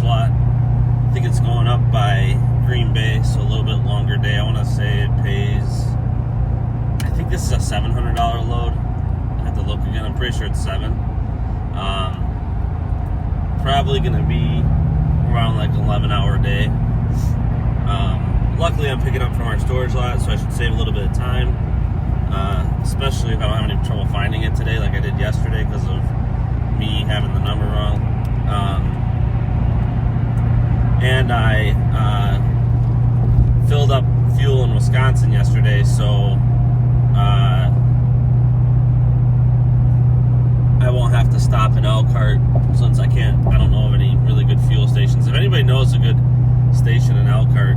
slot. I think it's going up by Green Bay, so a little bit longer day. I want to say it pays, I think this is a $700 load. I have to look again. I'm pretty sure it's 7. Probably going to be around like an 11-hour day. Luckily, I'm picking up from our storage lot, so I should save a little bit of time, especially if I don't have any trouble finding it today like I did yesterday because of me having the number wrong. And I filled up fuel in Wisconsin yesterday, so I won't have to stop in Elkhart since I don't know of any really good fuel stations. If anybody knows a good station in Elkhart,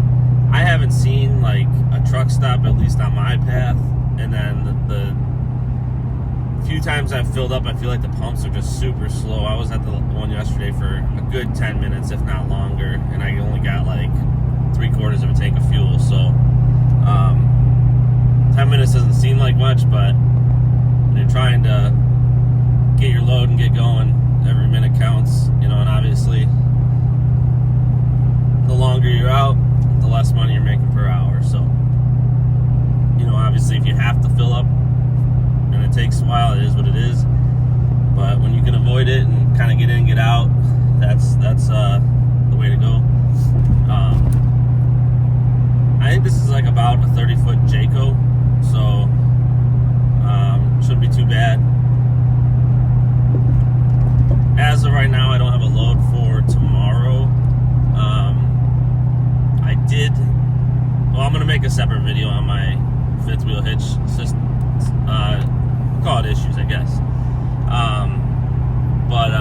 I haven't seen like a truck stop, at least on my path. And then the few times I've filled up, I feel like the pumps are just super slow. I was at the one yesterday for a good 10 minutes, if not longer, and I only got like 3/4 of a tank of fuel. So 10 minutes doesn't seem like much, but when you're trying to get your load and get going, every minute counts, and obviously the longer you're out, the less money you're making per hour. So, obviously if you have to fill up and it takes a while, it is what it is. But when you can avoid it and kind of get in, get out, that's the way to go. I think this is like about a 30-foot Jayco, so shouldn't be too bad. As of right now, I don't have a load for tomorrow. I'm going to make a separate video on my fifth wheel hitch system. Call it issues, I guess. But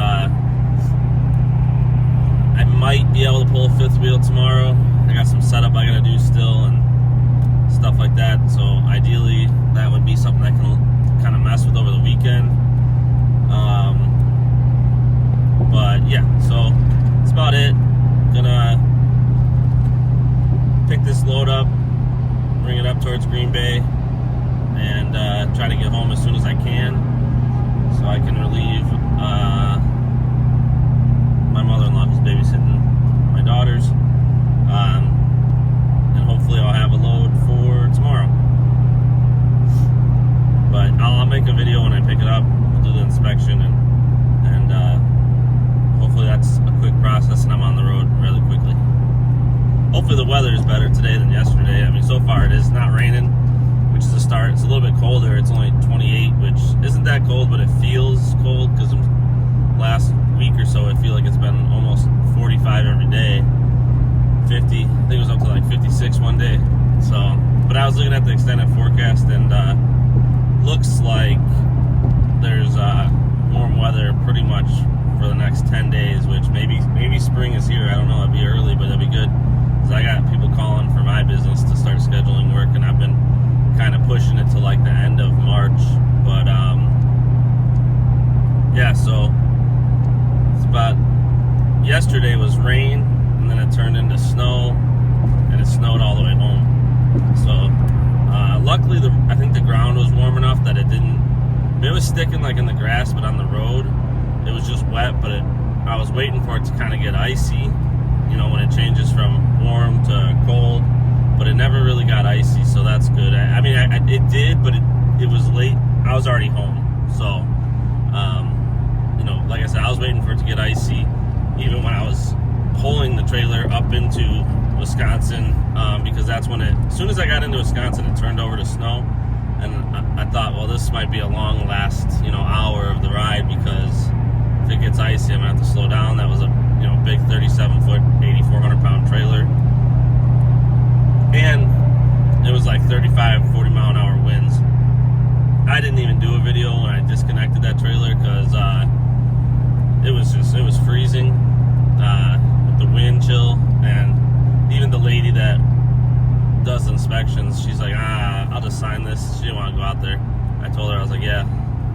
I might be able to pull a fifth wheel tomorrow. I got some setup I got to do still and stuff like that. So ideally, that would be something I can kind of mess with over the weekend. But yeah, so that's about it. Gonna pick this load up, bring it up towards Green Bay, and try to get home as soon as I can so I can relieve my mother-in-law who's babysitting my daughters, and hopefully I'll have a load for tomorrow. But I'll make a video when I pick it up. We'll do the inspection, and hopefully that's a quick process and I'm on the road really quickly. Hopefully the weather is better today than yesterday. I mean, so far it is not raining, which is a start. It's a little bit colder. It's only 28, which isn't that cold, but it feels cold because last week or so I feel like it's been almost 45 every day. 50. I think it was up to like 56 one day. So, but I was looking at the extended forecast, and looks like there's warm weather pretty much for the next 10 days, which maybe spring is here. I don't know. It'd be early, but it'd be good. I got people calling for my business to start scheduling work, and I've been kind of pushing it to like the end of March. But yeah, so it's about, yesterday was rain, and then it turned into snow, and it snowed all the way home. So luckily I think the ground was warm enough that it was sticking like in the grass, but on the road it was just wet. But I was waiting for it to kind of get icy, when it changes from warm to cold, but it never really got icy, so that's good. It did, but it was late. I was already home, so like I said, I was waiting for it to get icy even when I was pulling the trailer up into Wisconsin, because that's when as soon as I got into Wisconsin, it turned over to snow, and I thought, well, this might be a long last hour of the ride, because if it gets icy, I'm gonna have to slow down. That was a big 37-foot, 8,400-pound trailer, and it was like 35, 40-mile-an-hour winds. I didn't even do a video when I disconnected that trailer because it was freezing with the wind chill, and even the lady that does inspections, she's like, I'll just sign this. She didn't want to go out there. I told her, I was like, yeah,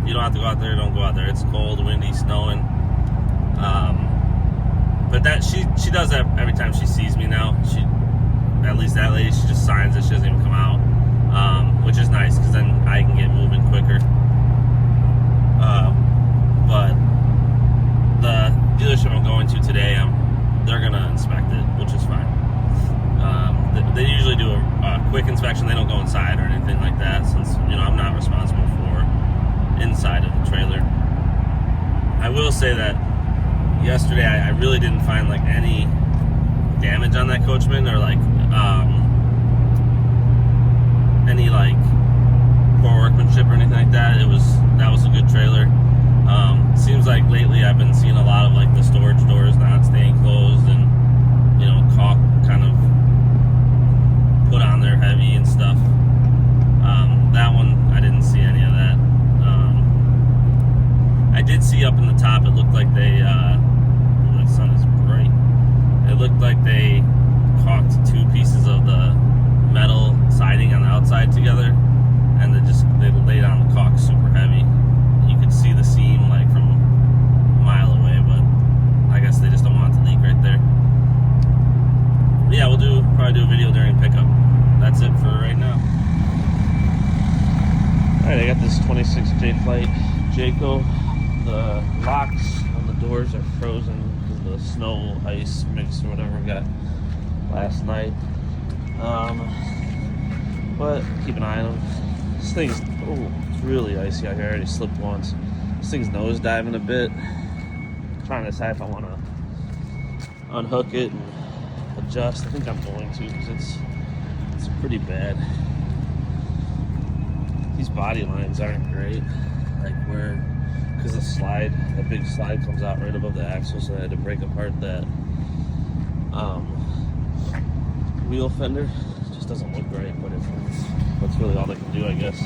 you don't have to go out there, don't go out there. It's cold, windy, snowing. But that she does that every time she sees me now. At least that lady, she just signs it. She doesn't even come out, which is nice because then I can get moving quicker. But the dealership I'm going to today, they're going quick inspection. They don't go inside or anything like that, since I'm not responsible for inside of the trailer. I will say that yesterday I really didn't find like any damage on that coachman, or like any like poor workmanship or anything like that. That was a good trailer. Seems like lately I've been seeing a lot of like the storage doors not staying closed, and caulk kind of put on there heavy and stuff. That one I didn't see any of that. I did see up in the top, it looked like they the sun is bright. It looked like they caulked two pieces of the metal siding on the outside together, and they laid on the caulk super heavy. You could see the seam like from a mile away, but I guess they just don't want it to leak right there. But yeah, we'll probably do a video during pickup. That's it for right now. Alright, I got this 26 J Flight Jayco. The locks on the doors are frozen because of the snow, ice mix or whatever we got last night. But keep an eye on them. This thing's, it's really icy out here. I already slipped once. This thing's nose diving a bit. I'm trying to decide if I want to unhook it and adjust. I think I'm going to, because it's pretty bad. These body lines aren't great. Like because the big slide comes out right above the axle, so I had to break apart that wheel fender. It just doesn't look right, but that's really all they can do, I guess.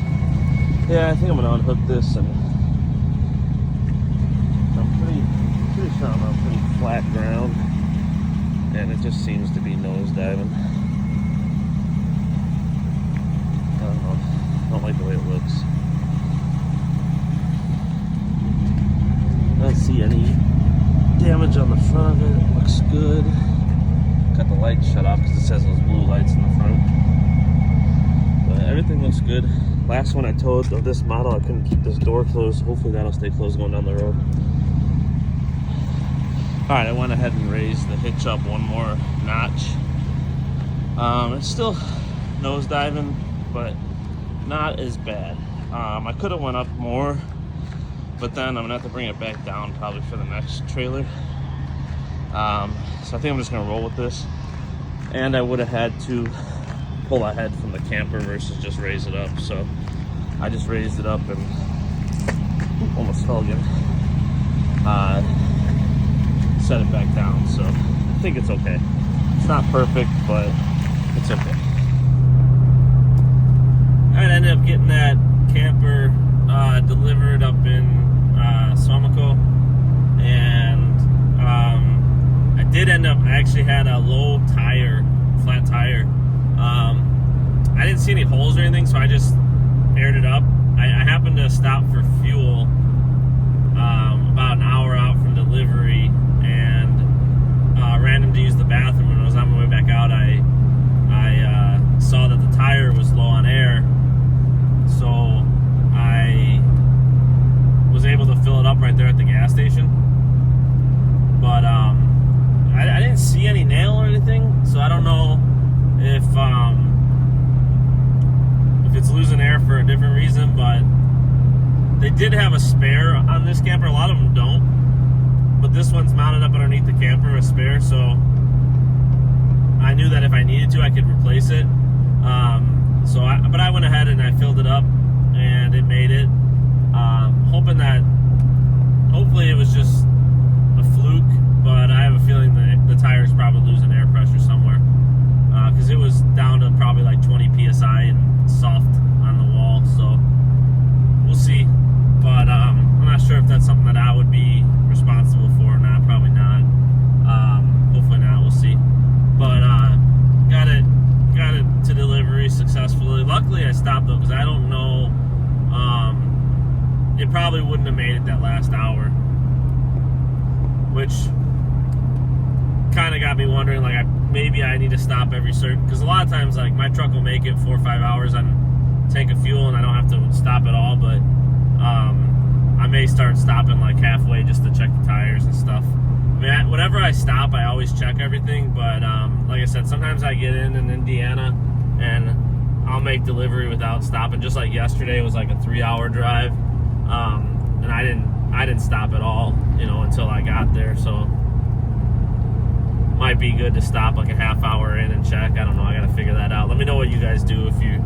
Yeah, I think I'm gonna unhook this, and I'm pretty sure I'm on pretty flat ground, and it just seems to be nose diving. I don't know. I don't like the way it looks. I don't see any damage on the front of it. It looks good. Got the lights shut off because it says those blue lights in the front. But everything looks good. Last one I towed of this model, I couldn't keep this door closed. Hopefully that'll stay closed going down the road. Alright, I went ahead and raised the hitch up one more notch. It's still nose diving, but not as bad. I could have went up more, but then I'm gonna have to bring it back down probably for the next trailer. So I think I'm just gonna roll with this. And I would have had to pull ahead from the camper versus just raise it up. So I just raised it up and almost fell again. Set it back down. So I think it's okay. It's not perfect, but it's okay. I ended up getting that camper delivered up in Swamico, and I did end up, I actually had a low tire, flat tire. I didn't see any holes or anything, so I just aired it up. I happened to stop for fuel about an hour out from delivery, and ran him to use the bathroom. When I was on my way back out, I saw that the tire was low on air, so I was able to fill it up right there at the gas station. But I didn't see any nail or anything, so I don't know if it's losing air for a different reason. But they did have a spare on this camper. A lot of them don't, but this one's mounted up underneath the camper, a spare, so I knew that if I needed to, I could replace it. But I went ahead and I filled it up, and it made it. Hoping that, hopefully it was just a fluke, but I have a feeling that the tire's probably losing air pressure somewhere, because it was down to probably like 20 psi and soft on the wall. So we'll see. But I'm not sure if that's something that I would be responsible for or not. Probably not. Hopefully not. We'll see. But got it to delivery successfully. Luckily I stopped though, because I don't know, it probably wouldn't have made it that last hour, which kind of got me wondering, like, maybe I need to stop every certain, because a lot of times, like, my truck will make it 4 or 5 hours on tank of fuel and I don't have to stop at all. But I may start stopping like halfway just to check the tires and stuff. I mean, whenever I stop, I always check everything, but like I said, sometimes I get in Indiana and I'll make delivery without stopping. Just like yesterday, it was like a 3-hour drive, and I didn't stop at all, until I got there. So might be good to stop like a half hour in and check. I don't know. I got to figure that out. Let me know what you guys do if your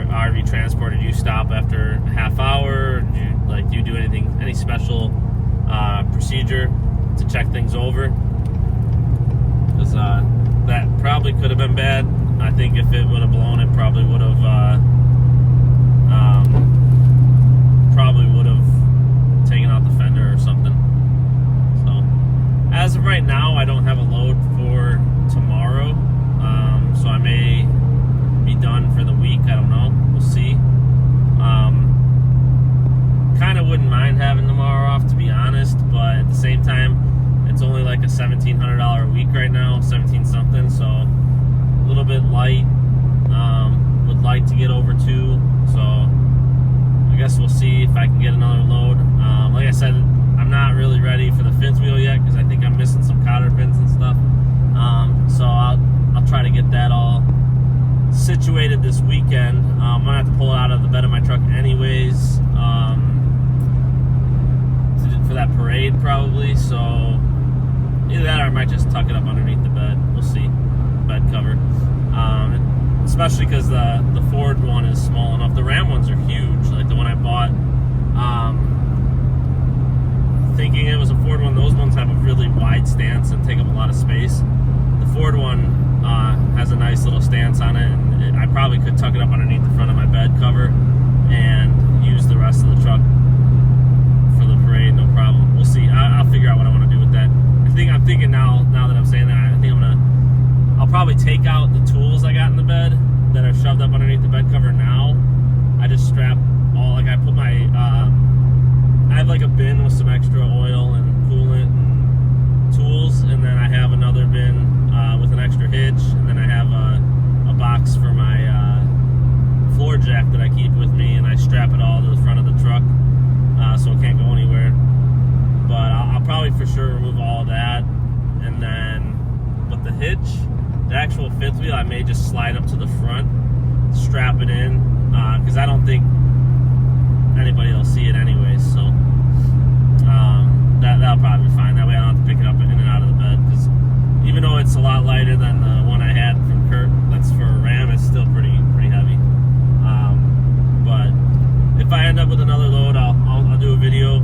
RV transported. You stop after a half hour? Do you do any special procedure to check things over? Because that probably could have been bad. I think if it would have blown, it probably would have taken out the fender or something. So as of right now, I don't have a load for tomorrow, so I may be done for the week. I don't know. We'll see. Kind of wouldn't mind having tomorrow off, to be honest, but at the same time, it's only like a $1,700 a week right now, 17 something, so a little bit light. Would like to get over 2, so I guess we'll see if I can get another load. Like I said, I'm not really ready for the fifth wheel yet because I think I'm missing some cotter pins and stuff. So I'll try to get that all situated this weekend. I'm gonna have to pull it out of the bed of my truck anyways, for that parade probably. So either that or I might just tuck it up underneath the bed. We'll see. Bed cover. Especially because the Ford one is small enough. The Ram ones are huge. Like the one I bought, thinking it was a Ford one. Those ones have a really wide stance and take up a lot of space. The Ford one has a nice little stance on it, and I probably could tuck it up underneath the front of my bed cover and use the rest of the truck for the parade, no problem. We'll see. I'll figure out what I want to do with that. I'm thinking now that I'm saying that, I think I'll probably take out the tools I got in the bed that are shoved up underneath the bed cover now. I just strap I put my, I have like a bin with some extra oil and coolant and tools, and then I have another bin with an extra hitch, and then I have a box for my floor jack that I keep with me, and I strap it all to the front of the truck so it can't go anywhere. But I'll probably for sure remove all of that, and then, but the hitch, the actual fifth wheel, I may just slide up to the front, strap it in, because I don't think anybody will see it anyways, so that'll probably be fine. That way I don't have to pick it up in and out of the bed, because even though it's a lot lighter than the one I had from Kurt, that's for a Ram, it's still pretty heavy. But if I end up with another load, I'll do a video